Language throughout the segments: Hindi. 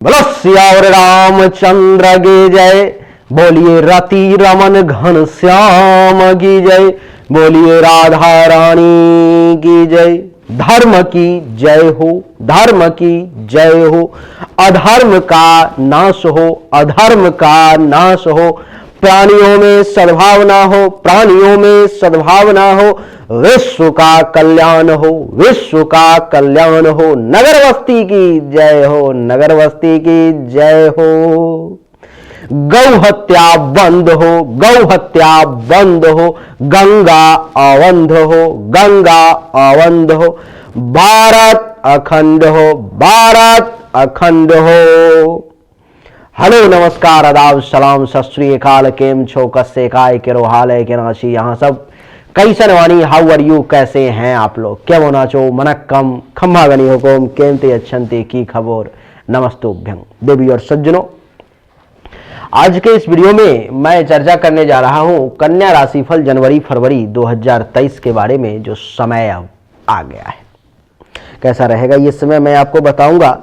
बोलो सियावर रामचंद्र की जय। बोलिए रति रमन घन श्याम की जय। बोलिए राधा रानी की जय। धर्म की जय हो, धर्म की जय हो। अधर्म का नाश हो, अधर्म का नाश हो। प्राणियों में सद्भावना हो, प्राणियों में सद्भावना हो। विश्व का कल्याण हो, विश्व का कल्याण हो। नगर बस्ती की जय हो, नगर बस्ती की जय हो। गौ हत्या बंद हो, गौ हत्या बंद हो। गंगा अवंध हो, गंगा अवंध हो। भारत अखंड हो, भारत अखंड हो। हेलो नमस्कार आदाब सलाम सत श्री अकाल। केम छो कस्से काय केरो हाल है के नाशी यहाँ सब कैसन वाणी। हाउ आर यू, कैसे हैं आप लोग? क्या होना चो मनक्कम खम्मा गनी हुकुम केमते अच्छंते की खबर। नमस्तोभ्यं देवी और सज्जनों, आज के इस वीडियो में मैं चर्चा करने जा रहा हूं कन्या राशिफल जनवरी फरवरी 2023 के बारे में। जो समय अब आ गया है, कैसा रहेगा ये समय मैं आपको बताऊंगा।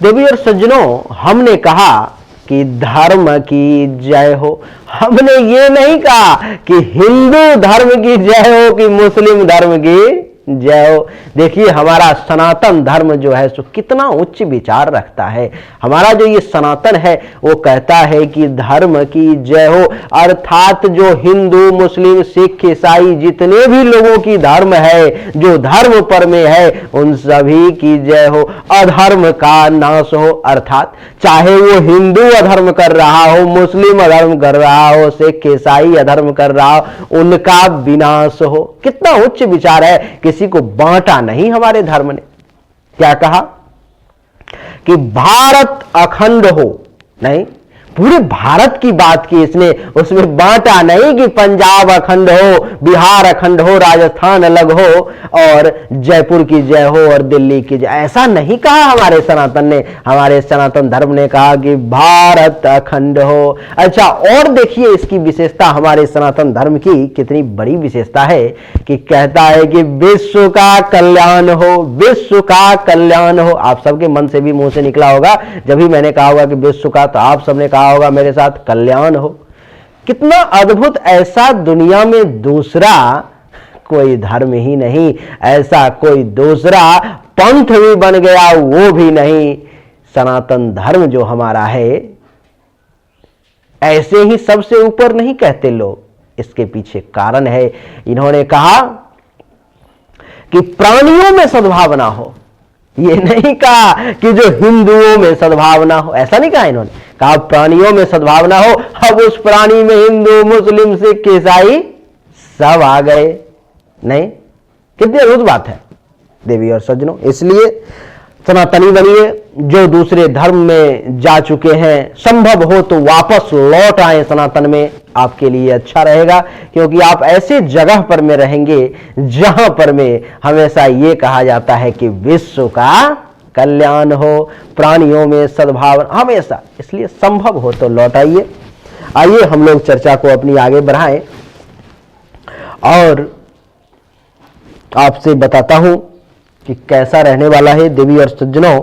देवी और सज्जनों, हमने कहा कि धर्म की जय हो। हमने ये नहीं कहा कि हिंदू धर्म की जय हो कि मुस्लिम धर्म की जय हो। देखिए, हमारा सनातन धर्म जो है सो कितना उच्च विचार रखता है। हमारा जो ये सनातन है वो कहता है कि धर्म की जय हो, अर्थात जो हिंदू मुस्लिम सिख ईसाई जितने भी लोगों की धर्म है, जो धर्म पर में है, उन सभी की जय हो। अधर्म का नाश हो, अर्थात चाहे वो हिंदू अधर्म कर रहा हो, मुस्लिम अधर्म कर रहा हो, सिख ईसाई अधर्म कर रहा हो, उनका विनाश हो। कितना उच्च विचार है। किसी को बांटा नहीं हमारे धर्म ने। क्या कहा कि भारत अखंड हो, नहीं, पूरे भारत की बात की इसने। उसमें बांटा नहीं कि पंजाब अखंड हो, बिहार अखंड हो, राजस्थान अलग हो और जयपुर की जय हो और दिल्ली की जय। ऐसा नहीं कहा हमारे सनातन ने। हमारे सनातन धर्म ने कहा कि भारत अखंड हो। अच्छा, और देखिए इसकी विशेषता, हमारे सनातन धर्म की कितनी बड़ी विशेषता है कि कहता है कि विश्व का कल्याण हो, विश्व का कल्याण हो। आप सबके मन से भी मुंह से निकला होगा जब भी मैंने कहा होगा कि विश्व का, तो आप सबने कहा होगा मेरे साथ कल्याण हो। कितना अद्भुत। ऐसा दुनिया में दूसरा कोई धर्म ही नहीं, ऐसा कोई दूसरा पंथ भी बन गया वो भी नहीं। सनातन धर्म जो हमारा है, ऐसे ही सबसे ऊपर नहीं कहते लोग। इसके पीछे कारण है। इन्होंने कहा कि प्राणियों में सद्भावना हो। ये नहीं कहा कि जो हिंदुओं में सद्भावना हो, ऐसा नहीं कहा इन्होंने। कहा प्राणियों में सद्भावना हो। अब उस प्राणी में हिंदू मुस्लिम सिख ईसाई सब आ गए। नहीं, कितनी अद्भुत बात है देवी और सज्जनों। इसलिए सनातनी बनिए। जो दूसरे धर्म में जा चुके हैं, संभव हो तो वापस लौट आए सनातन में, आपके लिए अच्छा रहेगा। क्योंकि आप ऐसे जगह पर में रहेंगे जहां पर में हमेशा ये कहा जाता है कि विश्व का कल्याण हो, प्राणियों में सद्भावना हमेशा। इसलिए संभव हो तो लौट आइए। आइए हम लोग चर्चा को अपनी आगे बढ़ाएं और आपसे बताता हूं कि कैसा रहने वाला है देवी और सज्जनों।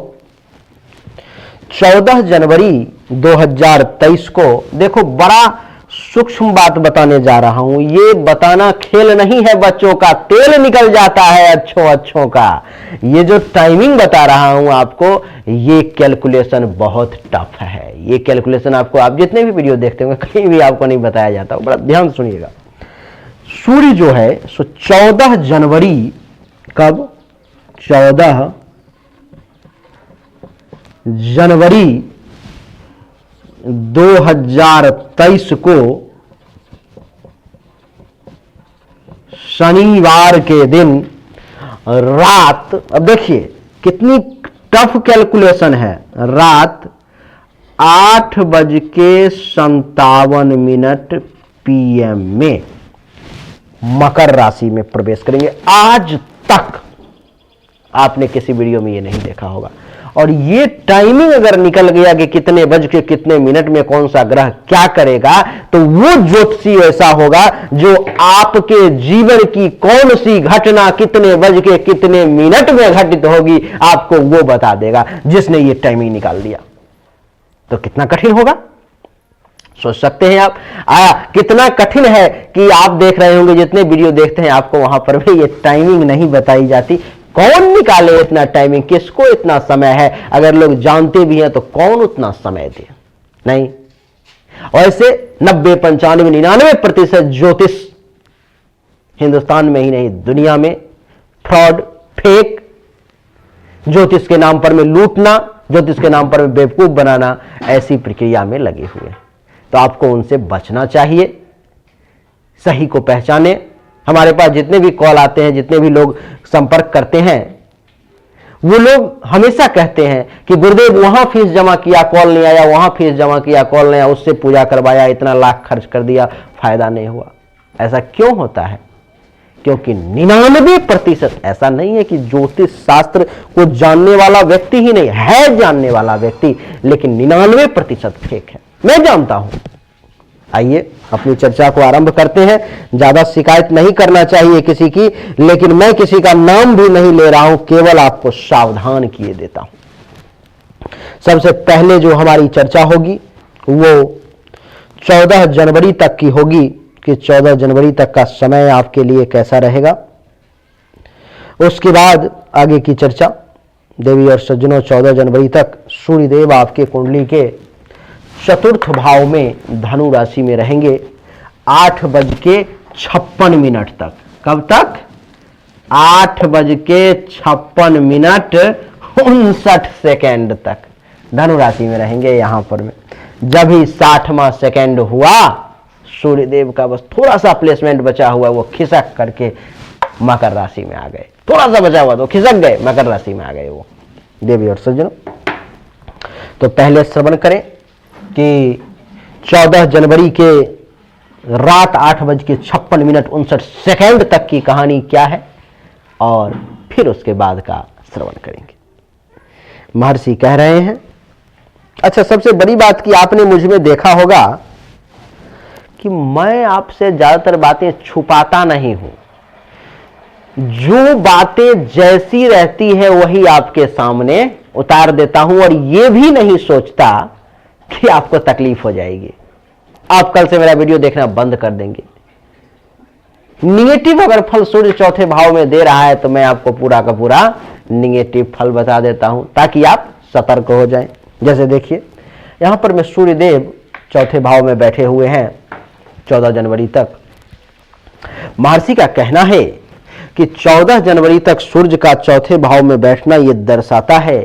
14 जनवरी 2023 को देखो, बड़ा सूक्ष्म बात बताने जा रहा हूं। ये बताना खेल नहीं है बच्चों का, तेल निकल जाता है अच्छों का। ये जो टाइमिंग बता रहा हूं आपको, ये कैलकुलेशन बहुत टफ है। ये कैलकुलेशन आपको, आप जितने भी वीडियो देखते होंगे, कहीं भी आपको नहीं बताया जाता। बड़ा ध्यान सुनिएगा। सूर्य जो है सो 14 जनवरी, कब? 14 जनवरी 2023 को शनिवार के दिन रात, अब देखिए कितनी टफ कैलकुलेशन है, रात 8:57 PM में मकर राशि में प्रवेश करेंगे। आज तक आपने किसी वीडियो में ये नहीं देखा होगा। और ये टाइमिंग अगर निकल गया कि कितने बज के कितने मिनट में कौन सा ग्रह क्या करेगा, तो वो ज्योतिषी ऐसा होगा जो आपके जीवन की कौन सी घटना कितने बज के कितने मिनट में घटित होगी, आपको वो बता देगा, जिसने ये टाइमिंग निकाल दिया। तो कितना कठिन होगा, सोच सकते हैं आप। कितना कठिन है कि आप देख रहे होंगे, जितने वीडियो देखते हैं आपको वहां पर भी ये टाइमिंग नहीं बताई जाती। कौन निकाले इतना टाइमिंग, किसको इतना समय है? अगर लोग जानते भी हैं तो कौन उतना समय दे? नहीं। और ऐसे 90, 95, 99% ज्योतिष हिंदुस्तान में ही नहीं दुनिया में फ्रॉड, फेक, ज्योतिष के नाम पर में लूटना, ज्योतिष के नाम पर में बेवकूफ बनाना, ऐसी प्रक्रिया में लगे हुए हैं। तो आपको उनसे बचना चाहिए। सही को पहचाने। हमारे पास जितने भी कॉल आते हैं, जितने भी लोग संपर्क करते हैं, वो लोग हमेशा कहते हैं कि गुरुदेव वहां फीस जमा किया, कॉल नहीं आया, वहां फीस जमा किया, कॉल नहीं आया, उससे पूजा करवाया, इतना लाख खर्च कर दिया, फायदा नहीं हुआ। ऐसा क्यों होता है? क्योंकि 99% ऐसा नहीं है कि ज्योतिष शास्त्र को जानने वाला व्यक्ति ही नहीं है, जानने वाला व्यक्ति, लेकिन 99% फेक है। मैं जानता हूं। आइए अपनी चर्चा को आरंभ करते हैं। ज्यादा शिकायत नहीं करना चाहिए किसी की, लेकिन मैं किसी का नाम भी नहीं ले रहा हूं, केवल आपको सावधान किए देता हूं। सबसे पहले जो हमारी चर्चा होगी वो 14 जनवरी तक की होगी कि 14 जनवरी तक का समय आपके लिए कैसा रहेगा। उसके बाद आगे की चर्चा। देवी और सज्जनों, 14 जनवरी तक सूर्यदेव आपके कुंडली के चतुर्थ भाव में धनु राशि में रहेंगे 8:56 तक। कब तक? 8:56 तक धनु राशि में रहेंगे। यहां पर में जब ही 60वां सेकेंड हुआ, सूर्यदेव का बस थोड़ा सा प्लेसमेंट बचा हुआ, वो खिसक करके मकर राशि में आ गए। थोड़ा सा बचा हुआ तो खिसक गए, मकर राशि में आ गए वो। देवी और सज्जनों, तो पहले श्रवण करें कि 14 जनवरी के रात 8:56 तक की कहानी क्या है, और फिर उसके बाद का श्रवण करेंगे। महर्षि कह रहे हैं, अच्छा सबसे बड़ी बात कि आपने मुझ में देखा होगा कि मैं आपसे ज्यादातर बातें छुपाता नहीं हूं। जो बातें जैसी रहती है वही आपके सामने उतार देता हूं, और यह भी नहीं सोचता कि आपको तकलीफ हो जाएगी। आप कल से मेरा वीडियो देखना बंद कर देंगे। निगेटिव अगर फल सूर्य चौथे भाव में दे रहा है तो मैं आपको पूरा का पूरा निगेटिव फल बता देता हूं, ताकि आप सतर्क हो जाएं। जैसे देखिए, यहां पर मैं सूर्यदेव चौथे भाव में बैठे हुए हैं 14 जनवरी तक। महर्षि का कहना है कि 14 जनवरी तक सूर्य का चौथे भाव में बैठना यह दर्शाता है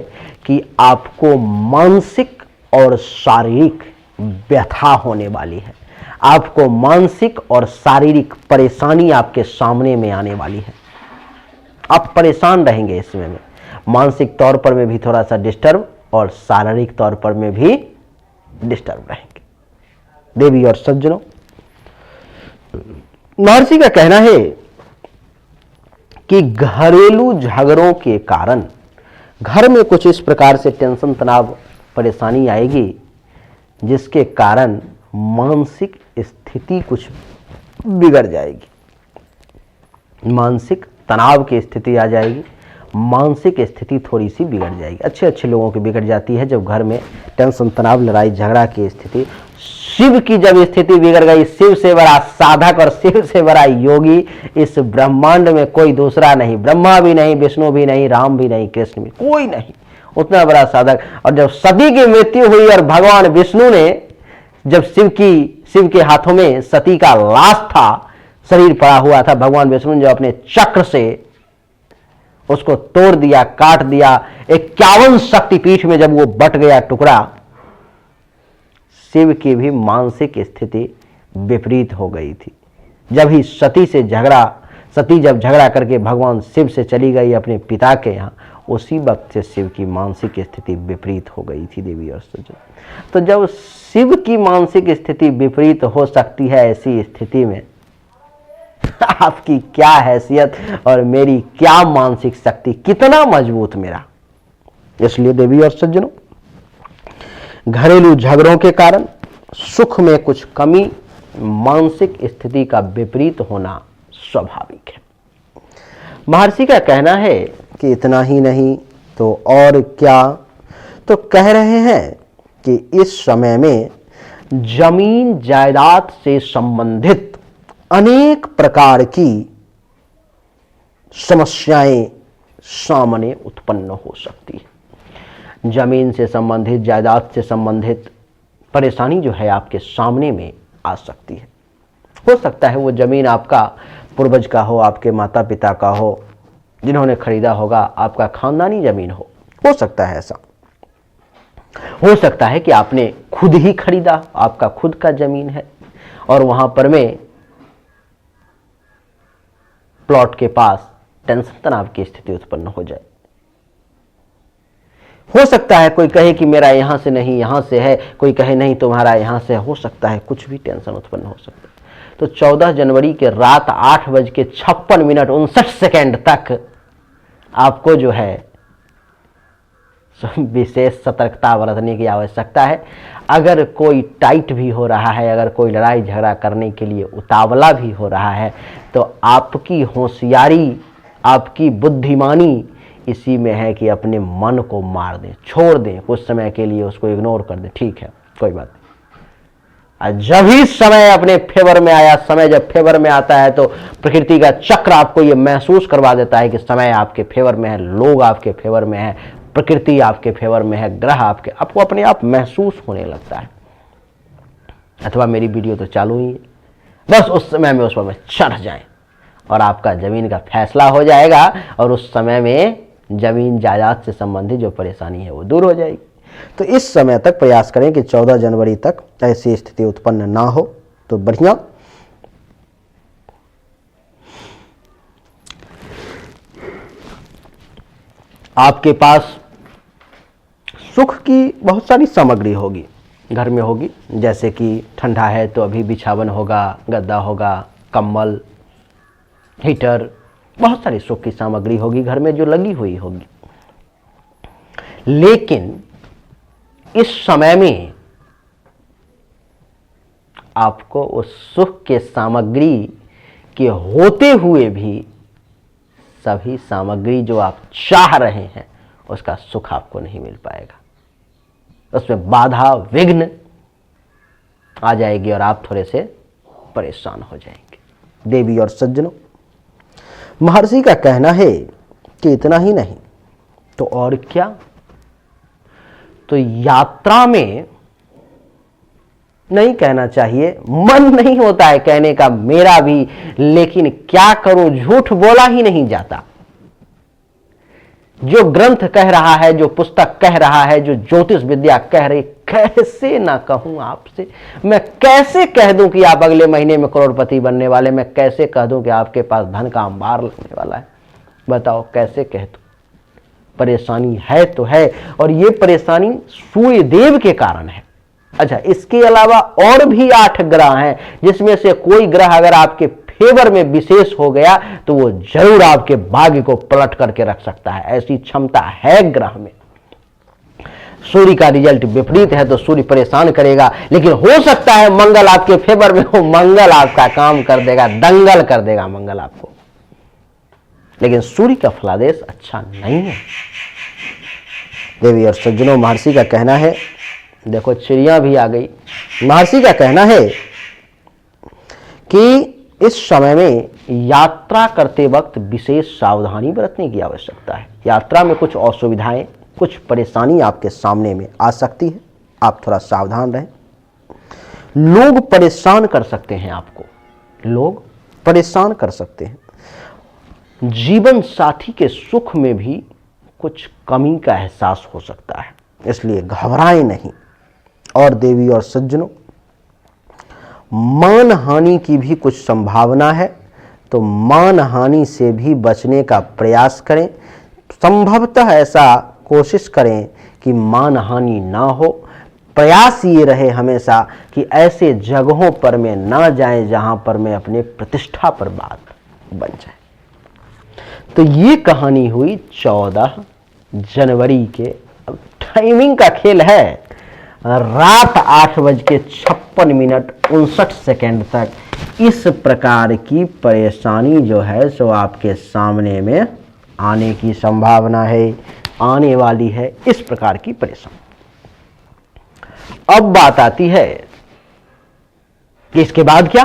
कि आपको मानसिक और शारीरिक व्यथा होने वाली है। आपको मानसिक और शारीरिक परेशानी आपके सामने में आने वाली है। आप परेशान रहेंगे इसमें में, मानसिक तौर पर में भी थोड़ा सा डिस्टर्ब और शारीरिक तौर पर में भी डिस्टर्ब रहेंगे। देवी और सज्जनों, महर्षि का कहना है कि घरेलू झगड़ों के कारण घर में कुछ इस प्रकार से टेंशन, तनाव, परेशानी आएगी, जिसके कारण मानसिक स्थिति कुछ बिगड़ जाएगी। मानसिक तनाव की स्थिति आ जाएगी, मानसिक स्थिति थोड़ी सी बिगड़ जाएगी। अच्छे अच्छे लोगों की बिगड़ जाती है जब घर में टेंशन, तनाव, लड़ाई झगड़ा की स्थिति। शिव की जब स्थिति बिगड़ गई, शिव से बड़ा साधक और शिव से बड़ा योगी इस ब्रह्मांड में कोई दूसरा नहीं। ब्रह्मा भी नहीं, विष्णु भी नहीं, राम भी नहीं, कृष्ण भी, कोई नहीं उतना बड़ा साधक। और जब सती की मृत्यु हुई और भगवान विष्णु ने जब शिव के हाथों में सती का लाश था, शरीर पड़ा हुआ था, भगवान विष्णु ने जब अपने चक्र से उसको तोड़ दिया, काट दिया, 51 शक्तिपीठ में जब वो बट गया टुकड़ा, शिव की भी मानसिक स्थिति विपरीत हो गई थी। जब ही सती जब झगड़ा करके भगवान शिव से चली गई अपने पिता के यहाँ, उसी वक्त से शिव की मानसिक स्थिति विपरीत हो गई थी। देवी और सज्जन, तो जब शिव की मानसिक स्थिति विपरीत हो सकती है, ऐसी स्थिति में आपकी क्या हैसियत और मेरी क्या मानसिक शक्ति, कितना मजबूत मेरा। इसलिए देवी और सज्जनों, घरेलू झगड़ों के कारण सुख में कुछ कमी, मानसिक स्थिति का विपरीत होना स्वाभाविक है। महर्षि का कहना है कि इतना ही नहीं तो और क्या, तो कह रहे हैं कि इस समय में जमीन जायदाद से संबंधित अनेक प्रकार की समस्याएं सामने उत्पन्न हो सकती है। जमीन से संबंधित, जायदाद से संबंधित परेशानी जो है आपके सामने में आ सकती है। हो सकता है वो जमीन आपका पूर्वज का हो, आपके माता पिता का हो, जिन्होंने खरीदा होगा, आपका खानदानी जमीन हो सकता है ऐसा। हो सकता है कि आपने खुद ही खरीदा, आपका खुद का जमीन है और वहां पर में प्लॉट के पास टेंशन, तनाव की स्थिति उत्पन्न हो जाए। हो सकता है कोई कहे कि मेरा यहां से नहीं यहां से है, कोई कहे नहीं तुम्हारा यहां से। हो सकता है कुछ भी टेंशन उत्पन्न हो सकता है। तो 14 जनवरी के रात 8:56 तक आपको जो है विशेष सतर्कता बरतने की आवश्यकता है। अगर कोई टाइट भी हो रहा है, अगर कोई लड़ाई झगड़ा करने के लिए उतावला भी हो रहा है, तो आपकी होशियारी, आपकी बुद्धिमानी इसी में है कि अपने मन को मार दें, छोड़ दें, कुछ समय के लिए उसको इग्नोर कर दें। ठीक है, कोई बात नहीं। जब ही समय अपने फेवर में आया, समय जब फेवर में आता है तो प्रकृति का चक्र आपको ये महसूस करवा देता है कि समय आपके फेवर में है, लोग आपके फेवर में है, प्रकृति आपके फेवर में है, ग्रह आपको अपने आप महसूस होने लगता है। अथवा मेरी वीडियो तो चालू ही है, बस उस समय में उस पर चढ़ जाएं और आपका जमीन का फैसला हो जाएगा और उस समय में जमीन जायदाद से संबंधित जो परेशानी है वो दूर हो जाएगी। तो इस समय तक प्रयास करें कि 14 जनवरी तक ऐसी स्थिति उत्पन्न ना हो तो बढ़िया। आपके पास सुख की बहुत सारी सामग्री होगी, घर में होगी, जैसे कि ठंडा है तो अभी बिछावन होगा, गद्दा होगा, कंबल, हीटर, बहुत सारी सुख की सामग्री होगी घर में जो लगी हुई होगी। लेकिन इस समय में आपको उस सुख के सामग्री के होते हुए भी सभी सामग्री जो आप चाह रहे हैं उसका सुख आपको नहीं मिल पाएगा। उसमें बाधा, विघ्न आ जाएगी और आप थोड़े से परेशान हो जाएंगे। देवी और सज्जनों, महर्षि का कहना है कि इतना ही नहीं तो और क्या, तो यात्रा में नहीं कहना चाहिए, मन नहीं होता है कहने का मेरा भी, लेकिन क्या करूं, झूठ बोला ही नहीं जाता। जो ग्रंथ कह रहा है, जो पुस्तक कह रहा है, जो ज्योतिष विद्या कह रही, कैसे ना कहूं आपसे। मैं कैसे कह दूं कि आप अगले महीने में करोड़पति बनने वाले, मैं कैसे कह दूं कि आपके पास धन का अंबार लगने वाला है। बताओ कैसे कह दूं। परेशानी है तो है, और ये परेशानी सूर्य देव के कारण है। अच्छा, इसके अलावा और भी 8 ग्रह हैं, जिसमें से कोई ग्रह अगर आपके फेवर में विशेष हो गया तो वो जरूर आपके भाग्य को पलट करके रख सकता है। ऐसी क्षमता है ग्रह में। सूर्य का रिजल्ट विपरीत है तो सूर्य परेशान करेगा, लेकिन हो सकता है मंगल आपके फेवर में हो, मंगल आपका काम कर देगा, दंगल कर देगा मंगल आपको। लेकिन सूर्य का फलादेश अच्छा नहीं है। देवी और सज्जनों, महर्षि का कहना है, देखो चिड़िया भी आ गई। महर्षि का कहना है कि इस समय में यात्रा करते वक्त विशेष सावधानी बरतने की आवश्यकता है। यात्रा में कुछ असुविधाएं, कुछ परेशानी आपके सामने में आ सकती है, आप थोड़ा सावधान रहें। लोग परेशान कर सकते हैं आपको, लोग परेशान कर सकते हैं। जीवन साथी के सुख में भी कुछ कमी का एहसास हो सकता है, इसलिए घबराएं नहीं। और देवी और सज्जनों, मान हानि की भी कुछ संभावना है, तो मान हानि से भी बचने का प्रयास करें। संभवतः ऐसा कोशिश करें कि मान हानि ना हो। प्रयास ये रहे हमेशा कि ऐसे जगहों पर में ना जाएं जहां पर में अपने प्रतिष्ठा पर बात बन जाए। तो ये कहानी हुई 14 जनवरी के। अब टाइमिंग का खेल है, रात 8:56 तक इस प्रकार की परेशानी जो है सो आपके सामने में आने की संभावना है, आने वाली है। इस प्रकार की परेशानी अब बात आती है कि इसके बाद क्या।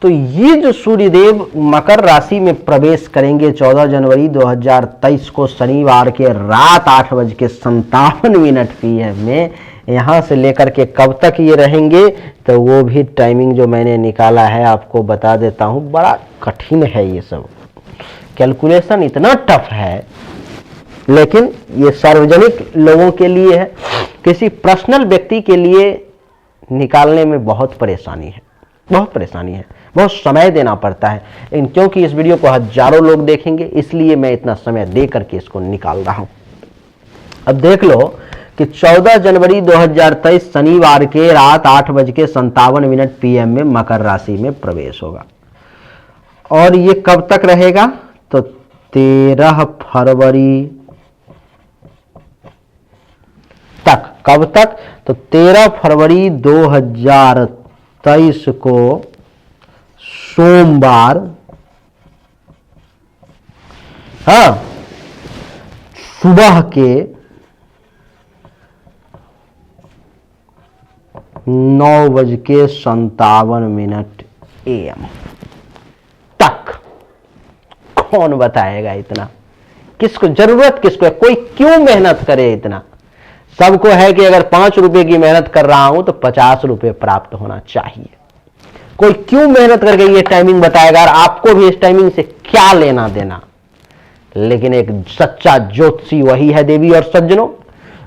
तो ये जो सूर्यदेव मकर राशि में प्रवेश करेंगे 14 जनवरी 2023 को शनिवार के रात 8:57 PM में, यहां से लेकर के कब तक ये रहेंगे, तो वो भी टाइमिंग जो मैंने निकाला है आपको बता देता हूं। बड़ा कठिन है ये सब, कैलकुलेशन इतना टफ है, लेकिन ये सार्वजनिक लोगों के लिए है, किसी पर्सनल व्यक्ति के लिए निकालने में बहुत परेशानी है, बहुत परेशानी है, बहुत समय देना पड़ता है। लेकिन क्योंकि इस वीडियो को हजारों लोग देखेंगे, इसलिए मैं इतना समय दे करके इसको निकाल रहा हूं। अब देख लो कि 14 जनवरी 2023 शनिवार के रात 8:57 PM में मकर राशि में प्रवेश होगा। और ये कब तक रहेगा, तो 13 फरवरी तक। कब तक, तो 13 फरवरी 2023 को सोमवार, हाँ, सुबह के 9:57 AM तक। कौन बताएगा इतना, किसको जरूरत, किसको है, कोई क्यों मेहनत करे इतना। सबको है कि अगर 5 रुपए की मेहनत कर रहा हूं तो 50 रुपए प्राप्त होना चाहिए। कोई क्यों मेहनत करके ये टाइमिंग बताएगा, और आपको भी इस टाइमिंग से क्या लेना देना। लेकिन एक सच्चा ज्योतिषी वही है देवी और सज्जनों,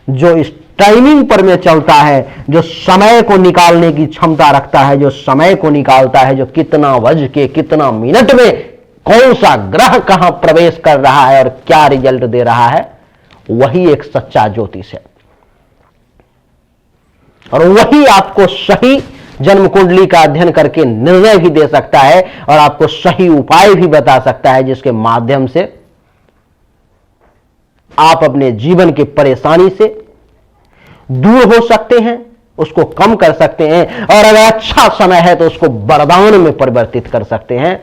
जो इस टाइमिंग पर में चलता है, जो समय को निकालने की क्षमता रखता है, जो समय को निकालता है, जो कितना बज के कितना मिनट में कौन सा ग्रह कहां प्रवेश कर रहा है और क्या रिजल्ट दे रहा है, वही एक सच्चा ज्योतिष है। और वही आपको सही जन्म कुंडली का अध्ययन करके निर्णय भी दे सकता है और आपको सही उपाय भी बता सकता है, जिसके माध्यम से आप अपने जीवन की परेशानी से दूर हो सकते हैं, उसको कम कर सकते हैं, और अगर अच्छा समय है तो उसको वरदान में परिवर्तित कर सकते हैं।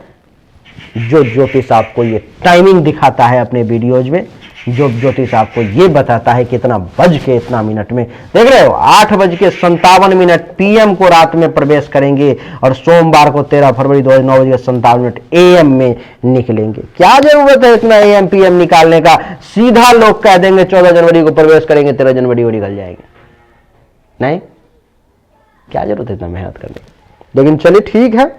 जो ज्योतिष आपको ये टाइमिंग दिखाता है अपने वीडियोज में, जो ज्योतिष आपको ये बताता है कितना बज के इतना मिनट में, देख रहे हो 8:57 PM को रात में प्रवेश करेंगे और सोमवार को 13 फरवरी 9:57 AM में निकलेंगे। क्या जरूरत है इतना AM PM निकालने का, सीधा लोग कह देंगे 14 जनवरी को प्रवेश करेंगे, 13 जनवरी को निकल जाएंगे। नहीं, क्या जरूरत है इतना मेहनत करने की। लेकिन चलिए ठीक है,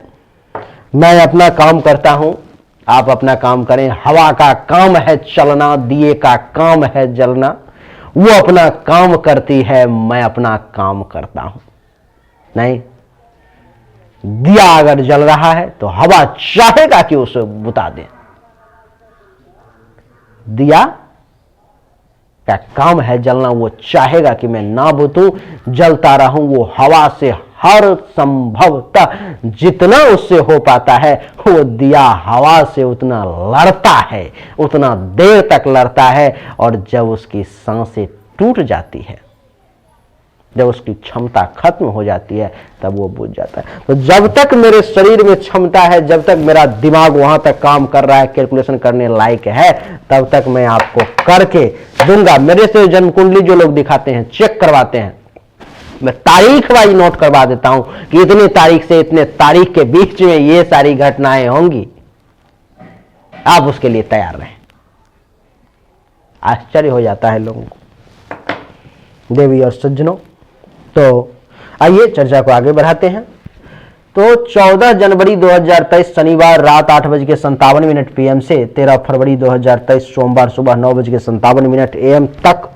मैं अपना काम करता हूं, आप अपना काम करें। हवा का काम है चलना, दिए का काम है जलना। वो अपना काम करती है, मैं अपना काम करता हूं। नहीं, दिया अगर जल रहा है तो हवा चाहेगा कि उसे बुता दे। दिया का काम है जलना, वो चाहेगा कि मैं ना बुतूं, जलता रहूं। वो हवा से हर संभवतः जितना उससे हो पाता है, वो दिया हवा से उतना लड़ता है, उतना देर तक लड़ता है, और जब उसकी सांसें टूट जाती है, जब उसकी क्षमता खत्म हो जाती है, तब वो बुझ जाता है। तो जब तक मेरे शरीर में क्षमता है, जब तक मेरा दिमाग वहां तक काम कर रहा है, कैलकुलेशन करने लायक है, तब तक मैं आपको करके दूंगा। मेरे से जन्म कुंडली जो लोग दिखाते हैं, चेक करवाते हैं, मैं तारीख वाइज नोट करवा देता हूं कि इतने तारीख से इतने तारीख के बीच में ये सारी घटनाएं होंगी। आप उसके लिए तैयार रहें। आश्चर्य हो जाता है लोगों को। देवी और सज्जनों, तो आइए चर्चा को आगे बढ़ाते हैं। तो 14 जनवरी 2023 शनिवार रात 8:57 PM से 13 फरवरी 2023 सोमवार सुबह 9:57 AM तक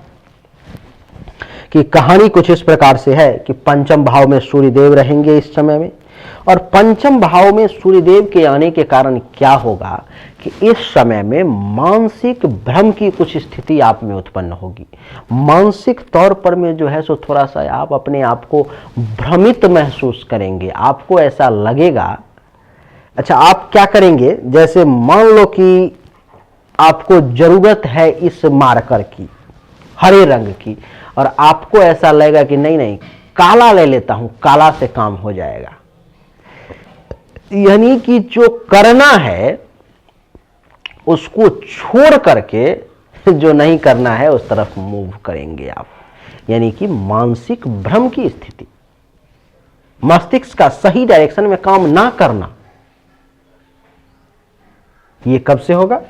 की कहानी कुछ इस प्रकार से है कि पंचम भाव में सूर्यदेव रहेंगे इस समय में। और पंचम भाव में सूर्यदेव के आने के कारण क्या होगा कि इस समय में मानसिक भ्रम की कुछ स्थिति आप में उत्पन्न होगी। मानसिक तौर पर में जो है सो थोड़ा सा आप अपने आप को भ्रमित महसूस करेंगे। आपको ऐसा लगेगा, अच्छा आप क्या करेंगे, जैसे मान लो कि आपको जरूरत है इस मार्कर की, हरे रंग की, और आपको ऐसा लगेगा कि नहीं नहीं काला ले लेता हूं, काला से काम हो जाएगा। यानी कि जो करना है उसको छोड़ करके जो नहीं करना है उस तरफ मूव करेंगे आप। यानी कि मानसिक भ्रम की स्थिति, मस्तिष्क का सही डायरेक्शन में काम ना करना। ये कब से होगा?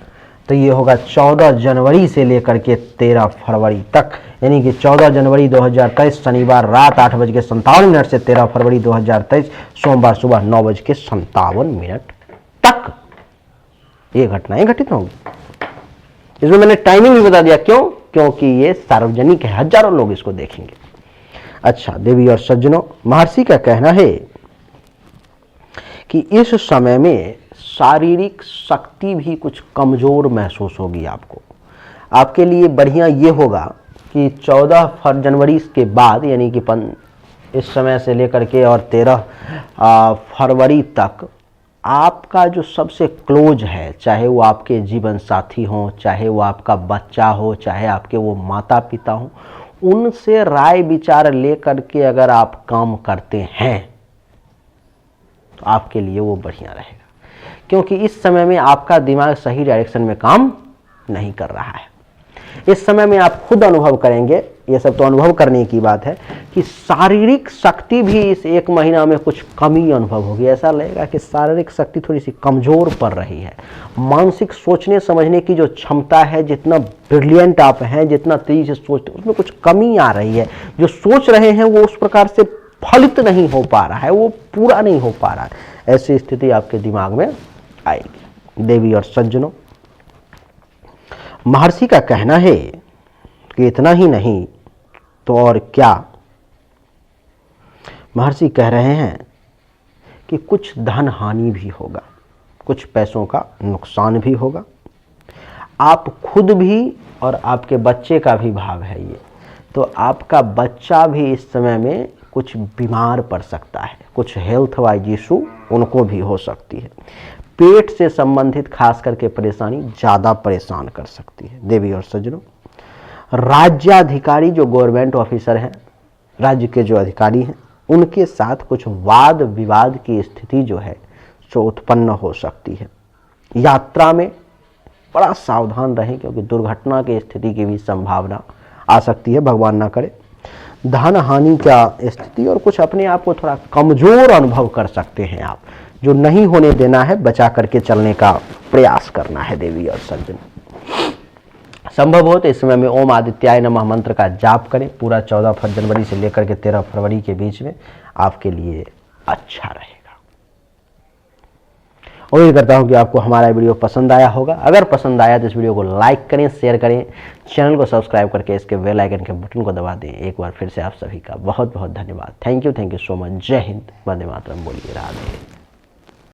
तो ये होगा 14 जनवरी से लेकर के 13 फरवरी तक, यानी कि 14 जनवरी 2023 शनिवार रात 8:57 से 13 फरवरी 2023 सोमवार सुबह 9:57 तक ये घटनाएं घटित होंगी। इसमें मैंने टाइमिंग भी बता दिया, क्यों? क्योंकि ये सार्वजनिक है, हजारों लोग इसको देखेंगे। अच्छा देवी और सज्जनों, महर्षि का कहना है कि इस समय में शारीरिक शक्ति भी कुछ कमजोर महसूस होगी आपको। आपके लिए बढ़िया ये होगा कि 14 जनवरी के बाद, यानी कि इस समय से लेकर के और 13 फरवरी तक आपका जो सबसे क्लोज है, चाहे वो आपके जीवन साथी हो, चाहे वो आपका बच्चा हो, चाहे आपके वो माता पिता हो, उनसे राय विचार लेकर के अगर आप काम करते हैं तो आपके लिए वो बढ़िया रहेगा। क्योंकि इस समय में आपका दिमाग सही डायरेक्शन में काम नहीं कर रहा है। इस समय में आप खुद अनुभव करेंगे, ये सब तो अनुभव करने की बात है, कि शारीरिक शक्ति भी इस 1 महीना में कुछ कमी अनुभव होगी। ऐसा लगेगा कि शारीरिक शक्ति थोड़ी सी कमजोर पड़ रही है। मानसिक सोचने समझने की जो क्षमता है, जितना ब्रिलियंट आप हैं, जितना तेजी से सोचते हैं, उसमें कुछ कमी आ रही है। जो सोच रहे हैं वो उस प्रकार से फलित नहीं हो पा रहा है, वो पूरा नहीं हो पा रहा है। ऐसी स्थिति आपके दिमाग में आएगी। देवी और सज्जनों, महर्षि का कहना है कि इतना ही नहीं तो और क्या, महर्षि कह रहे हैं कि कुछ धन हानि भी होगा, कुछ पैसों का नुकसान भी होगा। आप खुद भी और आपके बच्चे का भी भाव है ये, तो आपका बच्चा भी इस समय में कुछ बीमार पड़ सकता है, कुछ हेल्थ वाइज इशू उनको भी हो सकती है। पेट से संबंधित खास करके परेशानी ज़्यादा परेशान कर सकती है। देवी और सज्जनों, राज्याधिकारी जो गवर्नमेंट ऑफिसर हैं, राज्य के जो अधिकारी हैं, उनके साथ कुछ वाद विवाद की स्थिति जो है जो उत्पन्न हो सकती है। यात्रा में बड़ा सावधान रहें, क्योंकि दुर्घटना की स्थिति की भी संभावना आ सकती है, भगवान ना करे। धन हानि का स्थिति और कुछ अपने आप को थोड़ा कमजोर अनुभव कर सकते हैं आप, जो नहीं होने देना है, बचा करके चलने का प्रयास करना है। देवी और सज्जन, संभव हो तो इस समय में ओम आदित्याय नमः मंत्र का जाप करें। पूरा 14 जनवरी से लेकर के 13 फरवरी के बीच में आपके लिए अच्छा रहेगा। उम्मीद करता हूं कि आपको हमारा वीडियो पसंद आया होगा। अगर पसंद आया तो इस वीडियो को लाइक करें, शेयर करें, चैनल को सब्सक्राइब करके इसके बेल आइकन के बटन को दबा दें। एक बार फिर से आप सभी का बहुत बहुत धन्यवाद। Thank you so much. जय हिंद, वंदे मातरम। बोलिए राधे।